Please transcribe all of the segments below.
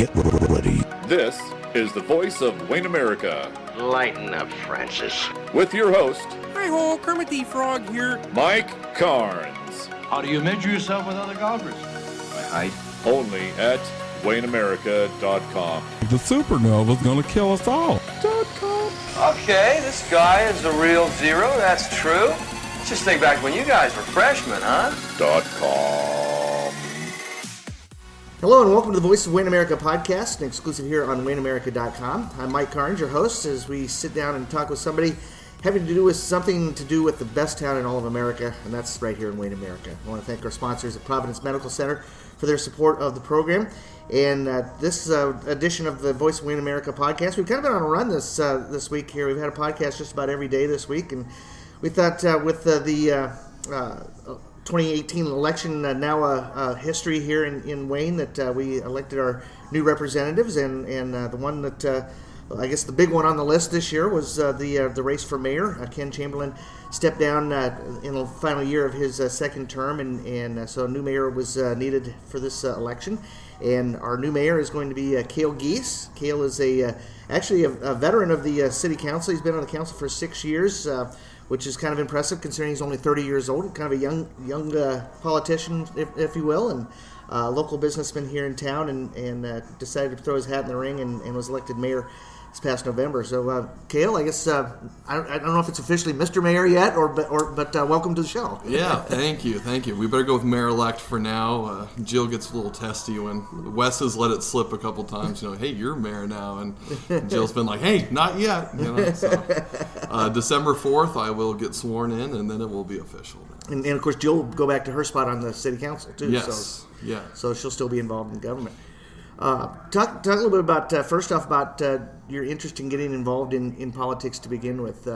Get ready. This is the voice of Wayne America. Lighten up, Francis. With your host, Hi-ho, Kermit the Frog here. Mike Carnes. How do you measure yourself with other golfers? By height. Only at WayneAmerica.com. The supernova's gonna kill us all. Okay, this guy is the real zero, that's true. Let's just think back when you guys were freshmen, huh? .com. Hello and welcome to the Voice of Wayne America podcast, an exclusive here on WayneAmerica.com. I'm Mike Carnes, your host, as we sit down and talk with somebody having to do with something to do with the best town in all of America, and that's right here in Wayne America. I want to thank our sponsors at Providence Medical Center for their support of the program. And this edition of the Voice of Wayne America podcast, we've kind of been on a run this week here. We've had a podcast just about every day this week, and we thought with the 2018 election now a history here in Wayne that we elected our new representatives, and the one that I guess the big one on the list this year was the race for mayor. Ken Chamberlain stepped down in the final year of his second term, and so a new mayor was needed for this election. And our new mayor is going to be Cale Giese. Cale is actually a veteran of the city council. He's been on the council for 6 years, which is kind of impressive considering he's only 30 years old. Kind of a young politician, if you will, and local businessman here in town, and decided to throw his hat in the ring and was elected mayor this past November. So, Cale, I guess I don't know if it's officially Mr. Mayor yet, but welcome to the show. Yeah, thank you. We better go with mayor-elect for now. Jill gets a little testy when Wes has let it slip a couple times. Hey, you're mayor now, and Jill's been like, hey, not yet. So, December 4th, I will get sworn in, and then it will be official. And of course, Jill will go back to her spot on the city council too. Yes. So she'll still be involved in government. Talk a little bit about, first off, about your interest in getting involved in politics to begin with.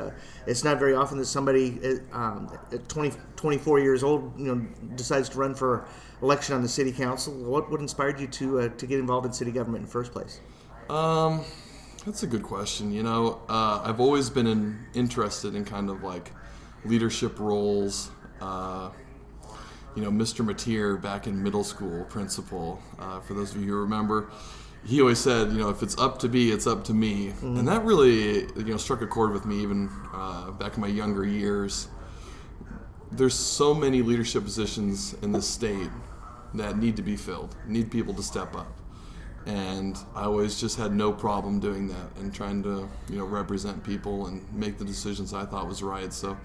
It's not very often that somebody at 24 years old, decides to run for election on the city council. What inspired you to get involved in city government in the first place? That's a good question. I've always been interested in kind of like leadership roles. Mr. Mateer back in middle school, principal, for those of you who remember, he always said, if it's up to be, it's up to me. Mm-hmm. And that really, struck a chord with me even back in my younger years. There's so many leadership positions in this state that need to be filled, need people to step up. And I always just had no problem doing that and trying to, represent people and make the decisions I thought was right. So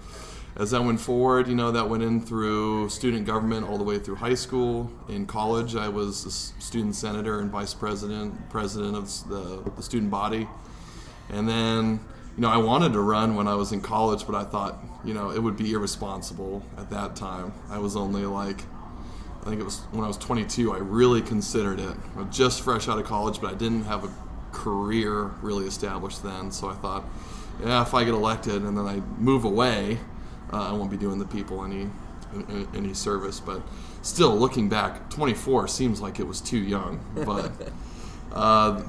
as I went forward, that went in through student government all the way through high school. In college, I was a student senator and vice president of the student body. And then, I wanted to run when I was in college, but I thought, it would be irresponsible at that time. I was only I think it was when I was 22, I really considered it. I was just fresh out of college, but I didn't have a career really established then. So I thought, if I get elected and then I move away, I won't be doing the people any service. But still, looking back, 24 seems like it was too young. But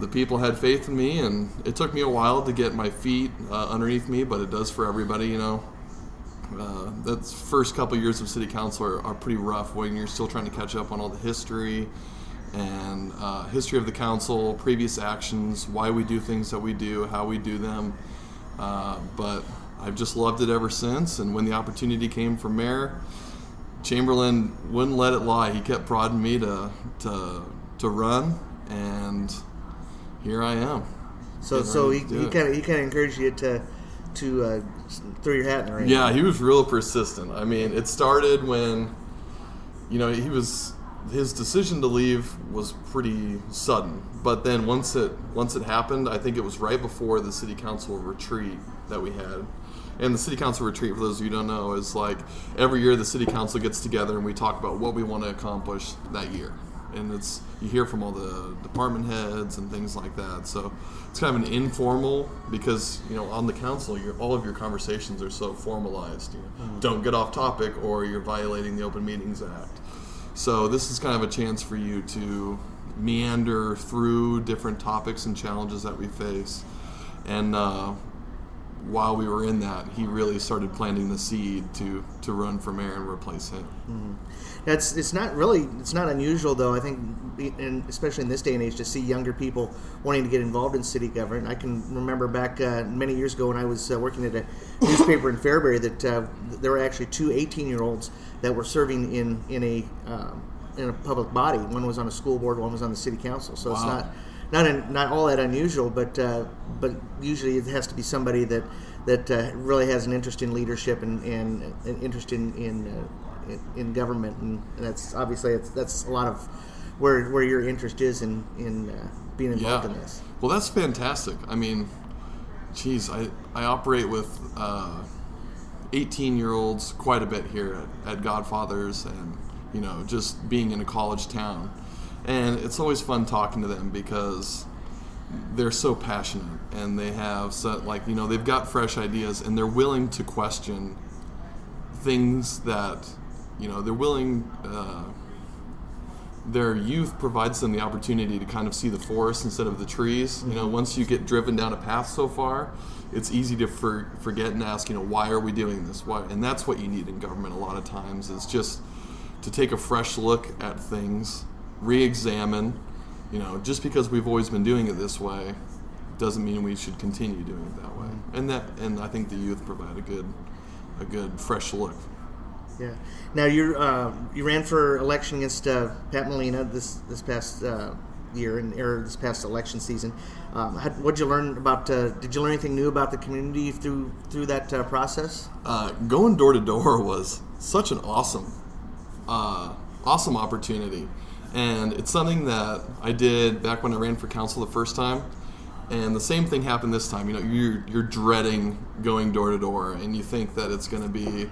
the people had faith in me, and it took me a while to get my feet underneath me, but it does for everybody, That first couple years of city council are pretty rough when you're still trying to catch up on all the history and history of the council, previous actions, why we do things that we do, how we do them. But I've just loved it ever since. And when the opportunity came for mayor, Chamberlain wouldn't let it lie. He kept prodding me to run, and here I am. So he kind of encouraged you to throw your hat in the ring. Yeah, he was real persistent. I mean, it started when, his decision to leave was pretty sudden. But then once it happened, I think it was right before the city council retreat that we had. And the city council retreat, for those of you who don't know, is like every year the city council gets together and we talk about what we want to accomplish that year. And you hear from all the department heads and things like that. So it's kind of an informal, because on the council, all of your conversations are so formalized. Don't get off topic or you're violating the Open Meetings Act. So this is kind of a chance for you to meander through different topics and challenges that we face. And while we were in that, he really started planting the seed to run for mayor and replace him. It's not unusual though. I think, especially in this day and age, to see younger people wanting to get involved in city government. I can remember back many years ago when I was working at a newspaper in Fairbury that there were actually two 18-year-olds that were serving in a public body. One was on a school board, one was on the city council. So Wow. It's not all that unusual, but usually it has to be somebody that really has an interest in leadership and an interest in government, and that's obviously that's a lot of where your interest is in being involved in this. Well, that's fantastic. I mean, geez, I operate with 18-year-olds quite a bit here at Godfathers, and just being in a college town. And it's always fun talking to them because they're so passionate, and they have they've got fresh ideas, and they're willing to question things that they're willing. Their youth provides them the opportunity to kind of see the forest instead of the trees. Once you get driven down a path so far, it's easy to forget and ask, why are we doing this? Why? And that's what you need in government a lot of times, is just to take a fresh look at things, re-examine. Just because we've always been doing it this way doesn't mean we should continue doing it that way. And I think the youth provide a good fresh look. Yeah. Now you ran for election against Pat Molina this past year or this past election season. What'd you learn about? Did you learn anything new about the community through that process? Going door to door was such an awesome opportunity. And it's something that I did back when I ran for council the first time, and the same thing happened this time. You're dreading going door to door, and you think that it's going to be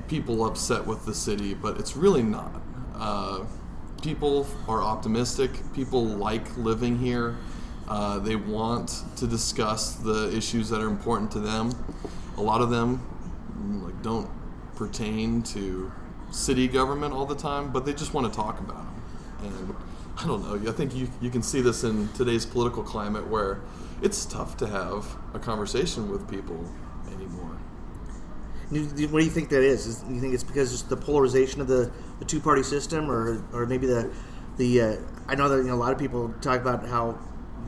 people upset with the city, but it's really not. People are optimistic. People like living here. They want to discuss the issues that are important to them. A lot of them don't pertain to city government all the time, but they just want to talk about them. And I don't know, I think you can see this in today's political climate, where it's tough to have a conversation with people anymore. What do you think that is? Do you think it's because it's the polarization of the two-party system, or maybe the I know that a lot of people talk about how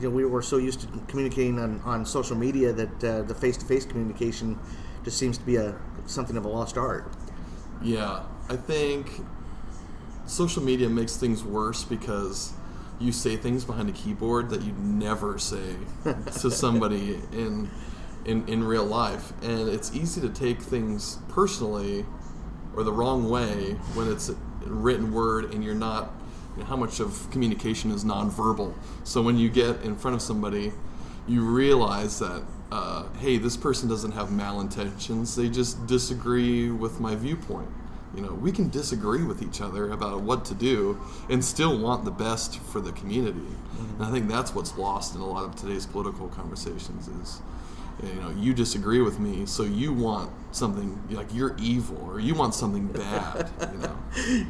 we were so used to communicating on social media that the face-to-face communication just seems to be something of a lost art. Yeah, I think social media makes things worse because you say things behind a keyboard that you'd never say to somebody in real life, and it's easy to take things personally or the wrong way when it's written word and you're not. How much of communication is nonverbal? So when you get in front of somebody, you realize that hey, this person doesn't have malintentions. They just disagree with my viewpoint. We can disagree with each other about what to do and still want the best for the community. And I think that's what's lost in a lot of today's political conversations is, you disagree with me, so you want something, like you're evil, or you want something bad.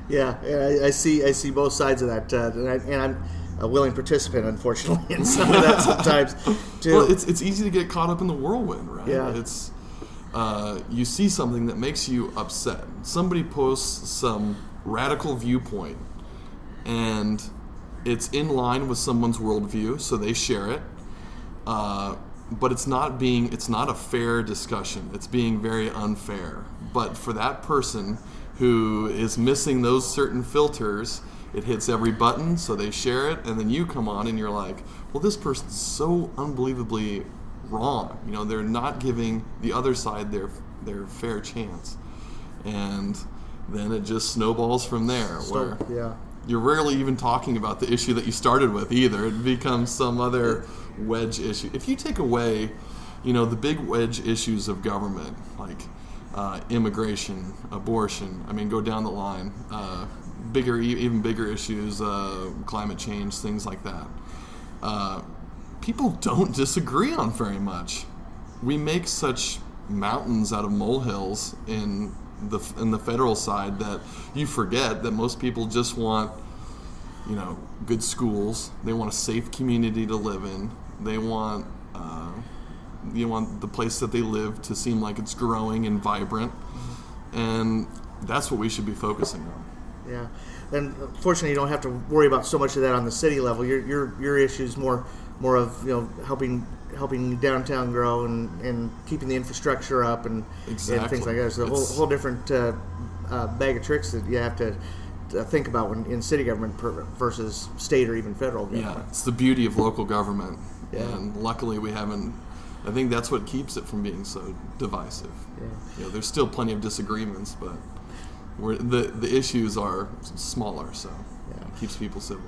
Yeah, I see both sides of that, and I'm a willing participant, unfortunately, in some of that sometimes too. Well, it's easy to get caught up in the whirlwind, right? Yeah. It's you see something that makes you upset. Somebody posts some radical viewpoint, and it's in line with someone's worldview, so they share it. But it's not a fair discussion. It's being very unfair. But for that person who is missing those certain filters, it hits every button, so they share it, and then you come on and you're like, well, this person's so unbelievably wrong. They're not giving the other side their fair chance. And then it just snowballs from there, where you're rarely even talking about the issue that you started with either. It becomes some other wedge issue. If you take away, the big wedge issues of government, like immigration, abortion, go down the line, even bigger issues, climate change, things like that. People don't disagree on very much. We make such mountains out of molehills in the federal side that you forget that most people just want, good schools. They want a safe community to live in. They want want the place that they live to seem like it's growing and vibrant, and that's what we should be focusing on. Yeah, and fortunately, you don't have to worry about so much of that on the city level. Your issue is more of helping downtown grow and keeping the infrastructure up and things like that. It's a whole different bag of tricks that you have to think about when in city government versus state or even federal government. Yeah, it's the beauty of local government, and luckily we haven't. I think that's what keeps it from being so divisive. Yeah. There's still plenty of disagreements, but the issues are smaller, so it keeps people civil.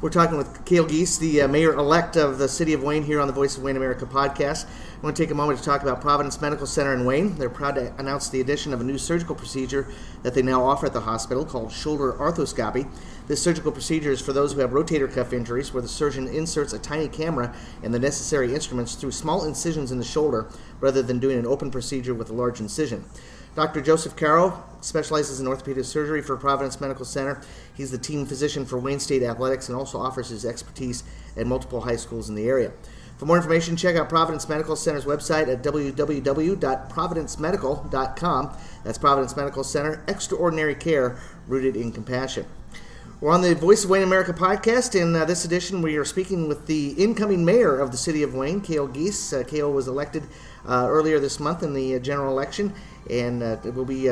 We're talking with Cale Giese, the mayor-elect of the city of Wayne, here on the Voice of Wayne America podcast. I want to take a moment to talk about Providence Medical Center in Wayne. They're proud to announce the addition of a new surgical procedure that they now offer at the hospital called shoulder arthroscopy. This surgical procedure is for those who have rotator cuff injuries, where the surgeon inserts a tiny camera and the necessary instruments through small incisions in the shoulder rather than doing an open procedure with a large incision. Dr. Joseph Caro specializes in orthopedic surgery for Providence Medical Center. He's the team physician for Wayne State Athletics and also offers his expertise at multiple high schools in the area. For more information, check out Providence Medical Center's website at www.providencemedical.com. That's Providence Medical Center, extraordinary care rooted in compassion. We're on the Voice of Wayne America podcast. In this edition, we are speaking with the incoming mayor of the city of Wayne, Cale Giese. Cale was elected earlier this month in the general election, and will be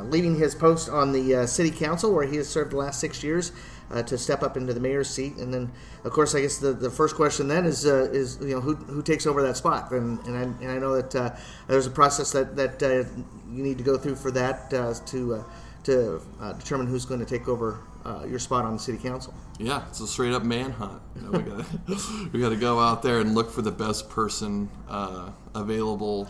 leaving his post on the city council, where he has served the last 6 years, to step up into the mayor's seat. And then, of course, I guess the first question then is who takes over that spot? And I know that there's a process that you need to go through for that to determine who's going to take over your spot on the city council. Yeah, it's a straight up manhunt. We got to go out there and look for the best person available,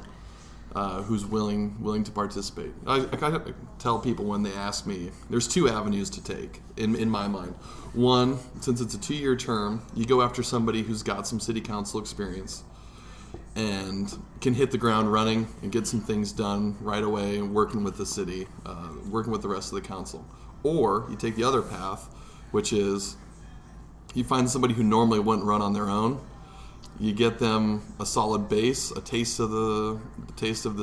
who's willing to participate. I kind of tell people when they ask me, there's two avenues to take in my mind. One, since it's a 2-year term, you go after somebody who's got some city council experience and can hit the ground running and get some things done right away and working with the city, working with the rest of the council. Or you take the other path, which is you find somebody who normally wouldn't run on their own. You get them a solid base, a taste of the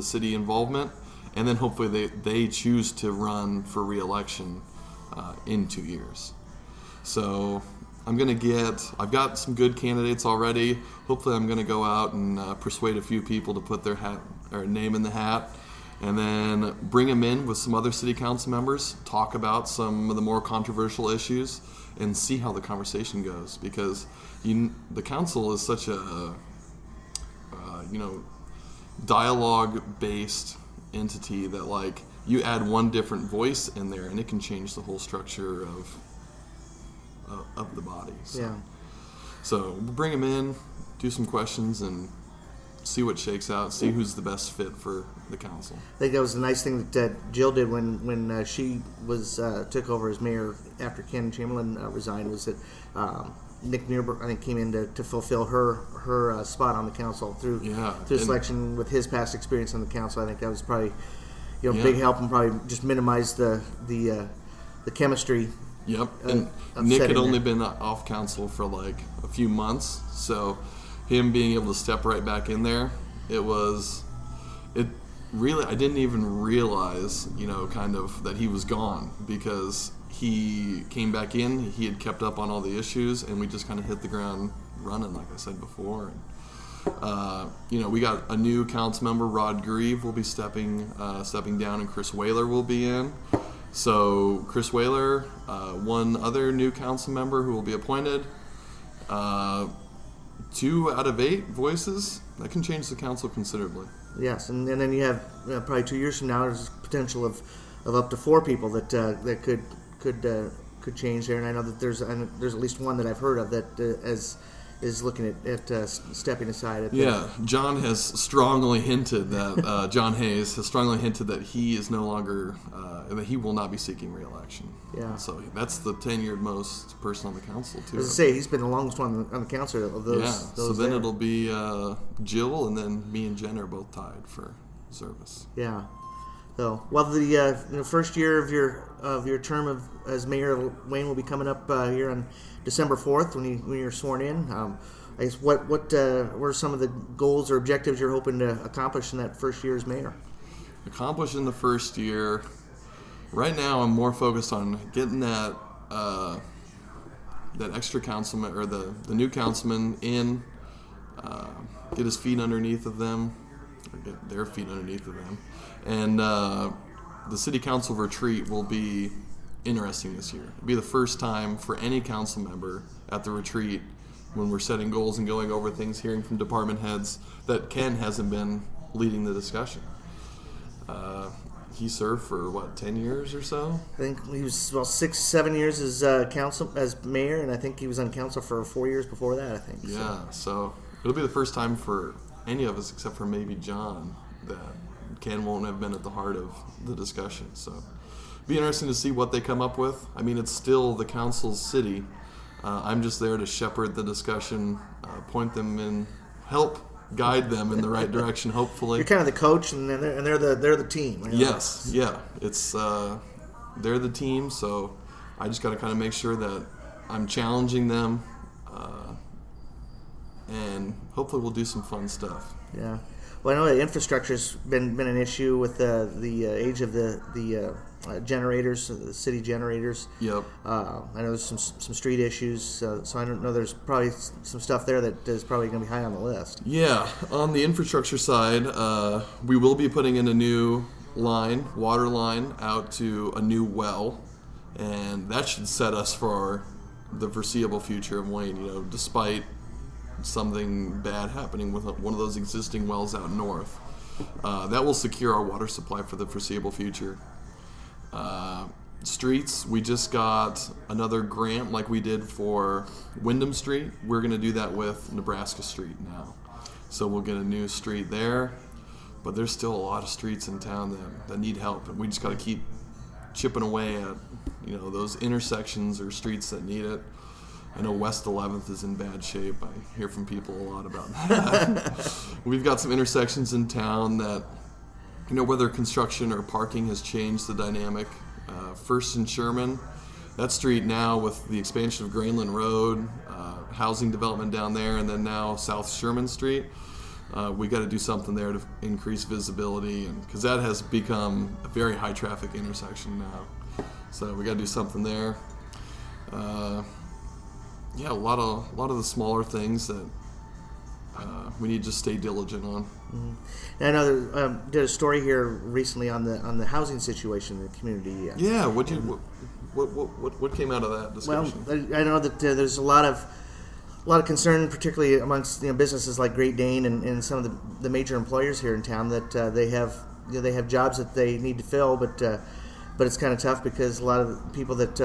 city involvement, and then hopefully they choose to run for re-election in 2 years. So I've got some good candidates already. Hopefully I'm going to go out and persuade a few people to put their name in the hat, and then bring them in with some other city council members, talk about some of the more controversial issues, and see how the conversation goes. Because the council is such a dialogue-based entity that you add one different voice in there, and it can change the whole structure of the body. So we'll bring them in, do some questions, and see what shakes out, see who's the best fit for the council. I think that was the nice thing that Jill did when she was took over as mayor after Ken Chamberlain resigned, was that Nick Muirberg, I think, came in to fulfill her spot on the council through selection with his past experience on the council. I think that was probably big help, and probably just minimized the chemistry. Yep, and Nick had only been off council for a few months, so him being able to step right back in there, I didn't even realize, that he was gone, because he came back in, he had kept up on all the issues, and we just kind of hit the ground running, like I said before. And, we got a new council member, Rod Grieve, will be stepping down, and Chris Whaler will be in. So Chris Whaler, one other new council member who will be appointed, 2 out of 8 voices, that can change the council considerably. Yes, and then you have probably 2 years from now, there's potential of up to 4 people that could change there. And I know that there's at least one that I've heard of that is looking at stepping aside. John has strongly hinted that John Hayes has strongly hinted that he is no longer that he will not be seeking re-election. Yeah. So that's the tenured most person on the council too. As I say, he's been the longest one on the council of those. Yeah. So then it'll be Jill, and then me and Jen are both tied for service. Yeah. So, the first year of your term as mayor of Wayne will be coming up here on December 4th when you're sworn in. I guess what were some of the goals or objectives you're hoping to accomplish in that first year as mayor? Accomplish in the first year. Right now, I'm more focused on getting that extra councilman or the new councilman in, get his feet underneath of them, or get their feet underneath of them, and the city council retreat will be interesting this year. It'll be the first time for any council member at the retreat when we're setting goals and going over things, hearing from department heads that Ken hasn't been leading the discussion. He served for 10 years or so? I think he was 6-7 years as as mayor, and I think he was on council for 4 years before that. I think. Yeah, so it'll be the first time for any of us, except for maybe John, that Ken won't have been at the heart of the discussion. So it'll be interesting to see what they come up with. I mean, it's still the council's city. I'm just there to shepherd the discussion, point them in, help guide them in the right direction, hopefully. You're kind of the coach, and they're the team. You know? Yes, yeah. It's they're the team, so I just got to kind of make sure that I'm challenging them, and hopefully we'll do some fun stuff. Yeah. Well, I know that infrastructure's been an issue with the age of the generators, the city generators. Yep. I know there's some street issues, so I don't know. There's probably some stuff there that is probably going to be high on the list. Yeah. On the infrastructure side, we will be putting in a new water line, out to a new well, and that should set us for the foreseeable future of Wayne. You know, despite something bad happening with one of those existing wells out north, that will secure our water supply for the foreseeable future. Streets, we just got another grant like we did for Wyndham Street. We're going to do that with Nebraska Street now. So we'll get a new street there, but there's still a lot of streets in town that need help, and we just got to keep chipping away at those intersections or streets that need it. I know West 11th is in bad shape. I hear from people a lot about that. We've got some intersections in town that, whether construction or parking has changed the dynamic. First and Sherman, that street now with the expansion of Grainland Road, housing development down there, and then now South Sherman Street, we got to do something there to increase visibility, and because that has become a very high traffic intersection now. So we got to do something there. Yeah, a lot of the smaller things that we need to just stay diligent on. Mm-hmm. I know did a story here recently on the housing situation in the community. Yeah, what came out of that discussion? Well, I know that there's a lot of concern, particularly amongst businesses like Great Dane and some of the major employers here in town, that they have jobs that they need to fill, but it's kind of tough because a lot of the people that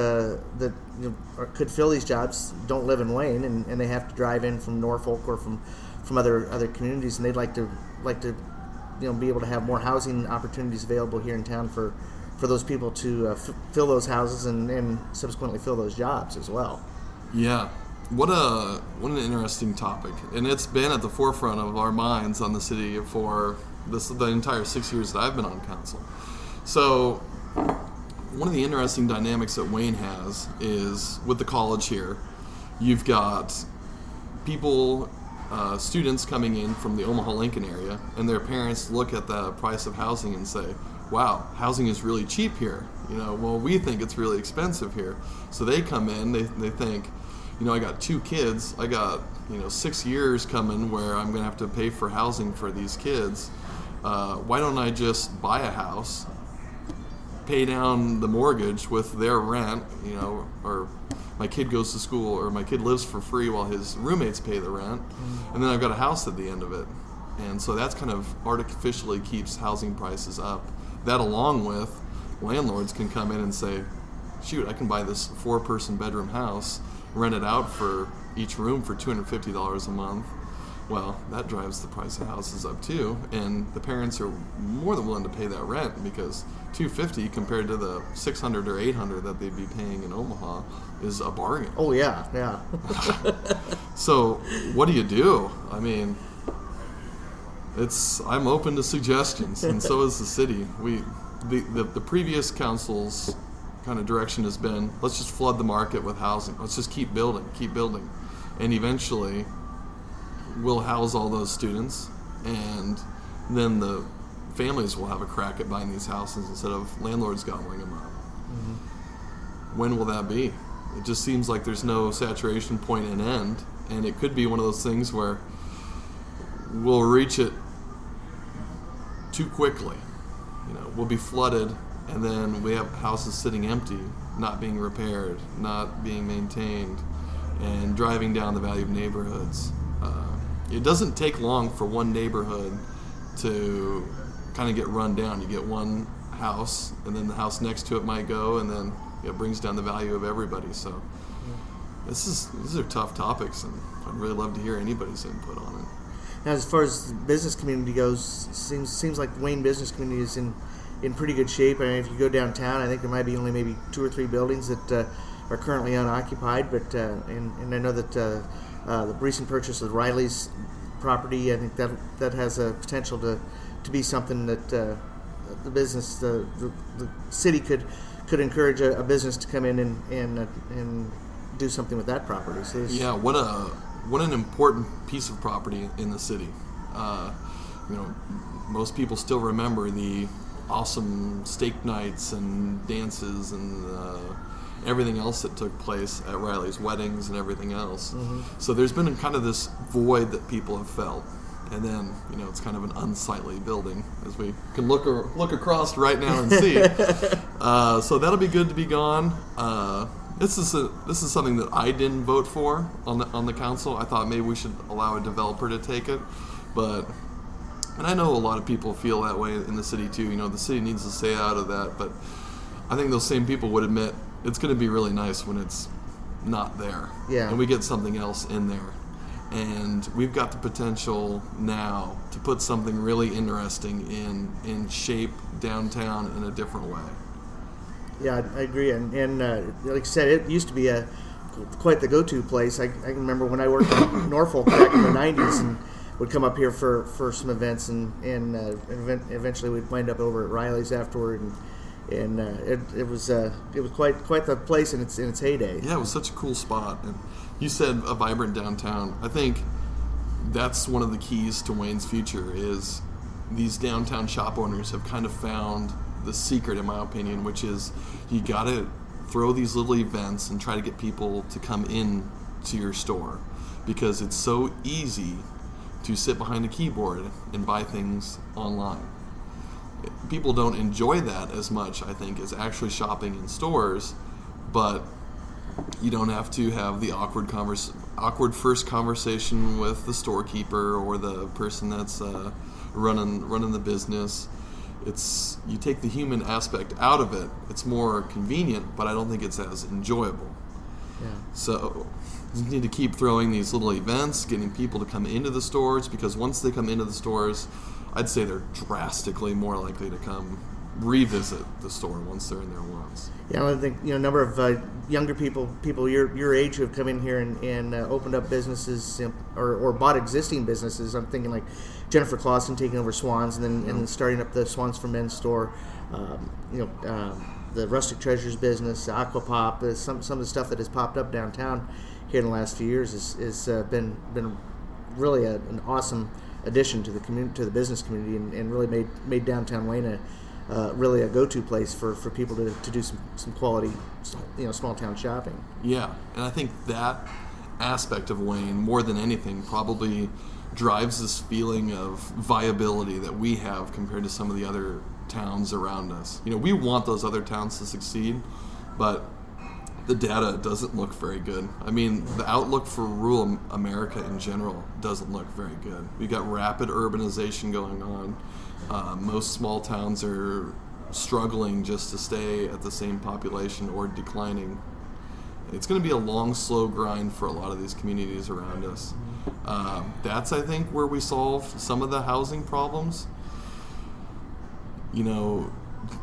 could fill these jobs don't live in Wayne, and they have to drive in from Norfolk or from other communities, and they'd like to be able to have more housing opportunities available here in town for those people to fill those houses and subsequently fill those jobs as well. Yeah. What an interesting topic, and it's been at the forefront of our minds on the city for the entire 6 years that I've been on council. So one of the interesting dynamics that Wayne has is with the college here, you've got people, students coming in from the Omaha-Lincoln area, and their parents look at the price of housing and say, wow, housing is really cheap here. Well, we think it's really expensive here. So they come in, they think, I got 2 kids, I got 6 years coming where I'm going to have to pay for housing for these kids. Why don't I just buy a house, pay down the mortgage with their rent, or my kid goes to school, or my kid lives for free while his roommates pay the rent, and then I've got a house at the end of it. And so that's kind of artificially keeps housing prices up. That, along with landlords can come in and say, shoot, I can buy this 4-person bedroom house, rent it out for each room for $250 a month. Well, that drives the price of houses up too, and the parents are more than willing to pay that rent, because $250 compared to the $600 or $800 that they'd be paying in Omaha is a bargain. Oh yeah. So what do you do? I mean, I'm open to suggestions, and so is the city. The previous council's kind of direction has been, let's just flood the market with housing. Let's just keep building, and eventually we'll house all those students, and then the families will have a crack at buying these houses instead of landlords gobbling them up. When will that be? It just seems like there's no saturation point and end, and it could be one of those things where we'll reach it too quickly. We'll be flooded, and then we have houses sitting empty, not being repaired, not being maintained, and driving down the value of neighborhoods. It doesn't take long for one neighborhood to kind of get run down. You get one house, and then the house next to it might go, and then it brings down the value of everybody. So these are tough topics, and I'd really love to hear anybody's input on it. Now, as far as the business community goes, seems like the Wayne business community is in pretty good shape. I mean, if you go downtown, I think there might be only maybe 2 or 3 buildings that are currently unoccupied. But and I know that the recent purchase of Riley's property, I think that has a potential to be something that the business, the city could encourage a business to come in and do something with that property. So yeah, what an important piece of property in the city. Most people still remember the awesome steak nights and dances and everything else that took place at Riley's weddings and everything else. So there's been kind of this void that people have felt. And then, it's kind of an unsightly building, as we can look across right now and see. So that'll be good to be gone. This is something that I didn't vote for on the council. I thought maybe we should allow a developer to take it, and I know a lot of people feel that way in the city too. The city needs to stay out of that, but I think those same people would admit it's going to be really nice when it's not there, and we get something else in there. And we've got the potential now to put something really interesting in shape downtown in a different way. Yeah, I agree. And like I said, it used to be quite the go-to place. I can remember when I worked in Norfolk back in the 90s and would come up here for some events, and eventually we'd wind up over at Riley's afterward. And it was quite the place in its heyday. Yeah, it was such a cool spot. And you said a vibrant downtown. I think that's one of the keys to Wayne's future is these downtown shop owners have kind of found the secret, in my opinion, which is you got to throw these little events and try to get people to come in to your store, because it's so easy to sit behind a keyboard and buy things online. People don't enjoy that as much, I think, as actually shopping in stores, but you don't have to have the awkward first conversation with the storekeeper or the person that's running the business. You take the human aspect out of it. It's more convenient, but I don't think it's as enjoyable. Yeah. So you need to keep throwing these little events, getting people to come into the stores, because once they come into the stores, I'd say they're drastically more likely to come revisit the store once they're in there once. Yeah, I think a number of younger people your age who have come in here and opened up businesses or bought existing businesses. I'm thinking like Jennifer Clausen taking over Swans and then starting up the Swans for Men store. The Rustic Treasures business, Aquapop, some of the stuff that has popped up downtown here in the last few years has been really an awesome addition to the community, to the business community, and really made downtown Wayne really a go-to place for people to do some quality, small town shopping. Yeah, and I think that aspect of Wayne, more than anything, probably drives this feeling of viability that we have compared to some of the other towns around us. We want those other towns to succeed, but the data doesn't look very good. I mean, the outlook for rural America in general doesn't look very good. We've got rapid urbanization going on. Most small towns are struggling just to stay at the same population or declining. It's going to be a long, slow grind for a lot of these communities around us. That's, I think, where we solve some of the housing problems.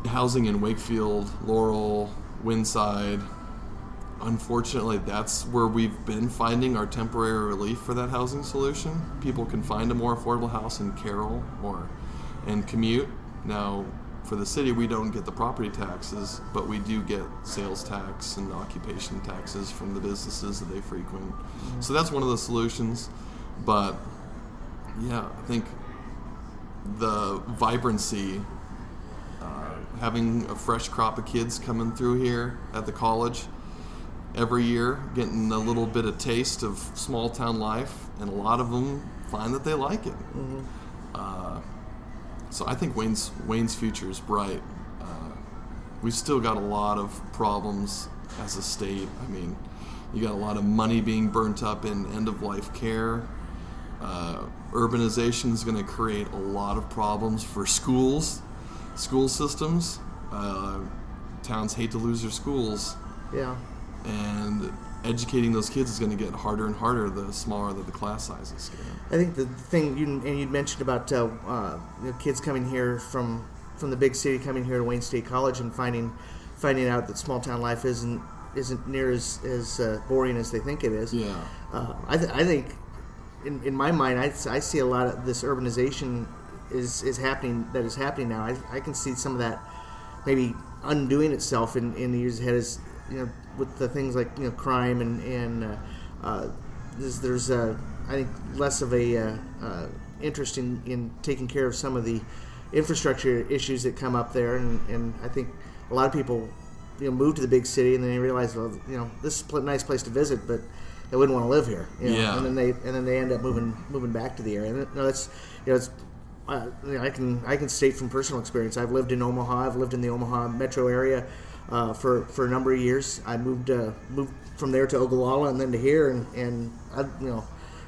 Housing in Wakefield, Laurel, Windside, unfortunately, that's where we've been finding our temporary relief for that housing solution. People can find a more affordable house in Carroll and commute. Now, for the city, we don't get the property taxes, but we do get sales tax and occupation taxes from the businesses that they frequent. So that's one of the solutions. But Yeah, I think the vibrancy, having a fresh crop of kids coming through here at the college every year, getting a little bit of taste of small town life, and a lot of them find that they like it. So I think Wayne's future is bright. We've still got a lot of problems as a state. I mean, you got a lot of money being burnt up in end-of-life care. Urbanization is going to create a lot of problems for school systems. Towns hate to lose their schools. Yeah. And educating those kids is going to get harder and harder the smaller that the class sizes get. I think the thing you'd mentioned about kids coming here from the big city, coming here to Wayne State College and finding out that small town life isn't near as boring as they think it is. Yeah. I think in my mind, I see a lot of this urbanization is happening now. I can see some of that maybe undoing itself in the years ahead, as with the things like crime and there's I think less of a interest in taking care of some of the infrastructure issues that come up there, and I think a lot of people move to the big city and then they realize, well, this is a nice place to visit, but they wouldn't want to live here. Yeah. And then they end up moving back to the area. And it's I can state from personal experience. I've lived in Omaha. I've lived in the Omaha metro area for a number of years. I moved from there to Ogallala and then to here, and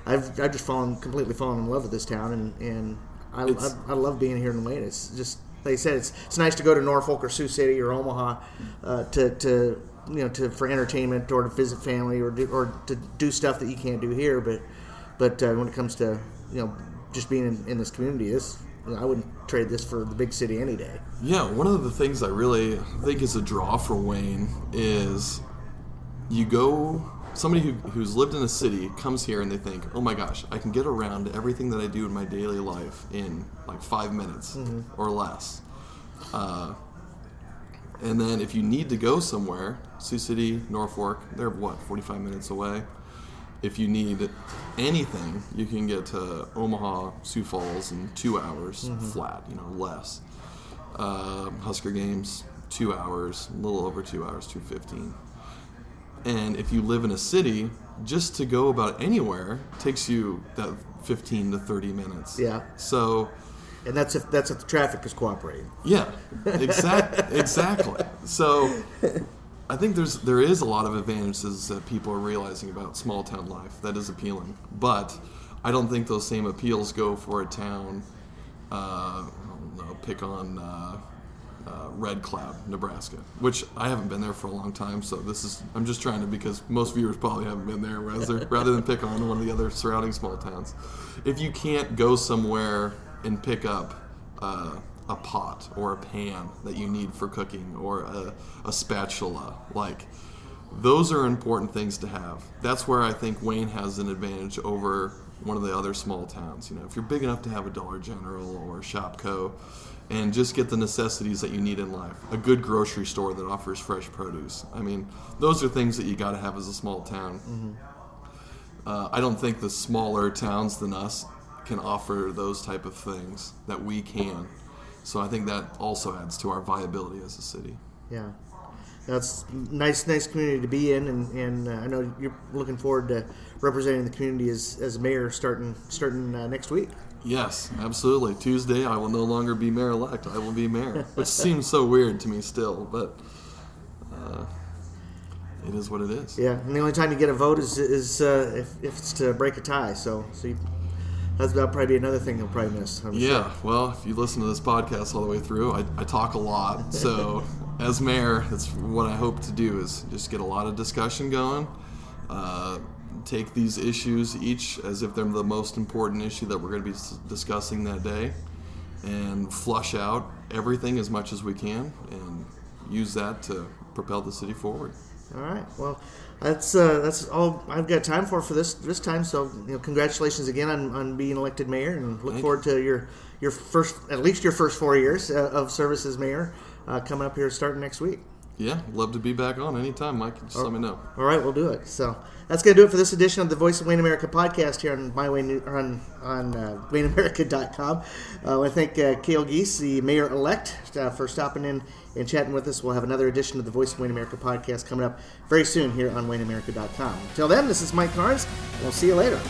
I've just completely fallen in love with this town, and I love being here in Wayne. It's just, like I said, it's nice to go to Norfolk or Sioux City or Omaha for entertainment or to visit family or to do stuff that you can't do here. But when it comes to just being in this community, I wouldn't trade this for the big city any day. Yeah, one of the things I really think is a draw for Wayne is somebody who's lived in a city comes here and they think, oh my gosh, I can get around everything that I do in my daily life in like 5 minutes or less. And then if you need to go somewhere, Sioux City, Norfolk, they're 45 minutes away. If you need anything, you can get to Omaha, Sioux Falls in 2 hours flat, less. Husker games, 2 hours, a little over 2 hours, 2:15. And if you live in a city, just to go about anywhere takes you that 15 to 30 minutes. Yeah. So, and that's if the traffic is cooperating. Yeah, exactly. So, I think there is a lot of advantages that people are realizing about small town life that is appealing. But I don't think those same appeals go for a town. Pick on Red Cloud, Nebraska, which I haven't been there for a long time. So I'm just trying to, because most viewers probably haven't been there, rather than pick on one of the other surrounding small towns. If you can't go somewhere and pick up a pot or a pan that you need for cooking or a spatula, like those are important things to have. That's where I think Wayne has an advantage over one of the other small towns. If you're big enough to have a Dollar General or a Shopco and just get the necessities that you need in life, a good grocery store that offers fresh produce. I mean, those are things that you got to have as a small town. I don't think the smaller towns than us can offer those type of things that we can. So I think that also adds to our viability as a city. Yeah, that's nice community to be in, and I know you're looking forward to representing the community as mayor starting next week. Yes, absolutely. Tuesday, I will no longer be mayor-elect. I will be mayor, which seems so weird to me still, but it is what it is. Yeah, and the only time you get a vote is if it's to break a tie. So that'll probably be another thing you'll probably miss. Yeah, well, if you listen to this podcast all the way through, I talk a lot. So as mayor, that's what I hope to do, is just get a lot of discussion going. Take these issues each as if they're the most important issue that we're going to be discussing that day, and flush out everything as much as we can and use that to propel the city forward. All right. Well, that's all I've got time for this time. So congratulations again on being elected mayor, and look forward to your first 4 years of service as mayor coming up here starting next week. Yeah, love to be back on anytime, Mike. Just let me know. All right, we'll do it. So that's going to do it for this edition of the Voice of Wayne America podcast here on WayneAmerica.com. I want to thank Cale Giese, the mayor-elect, for stopping in and chatting with us. We'll have another edition of the Voice of Wayne America podcast coming up very soon here on WayneAmerica.com. Until then, this is Mike Carnes, and we'll see you later.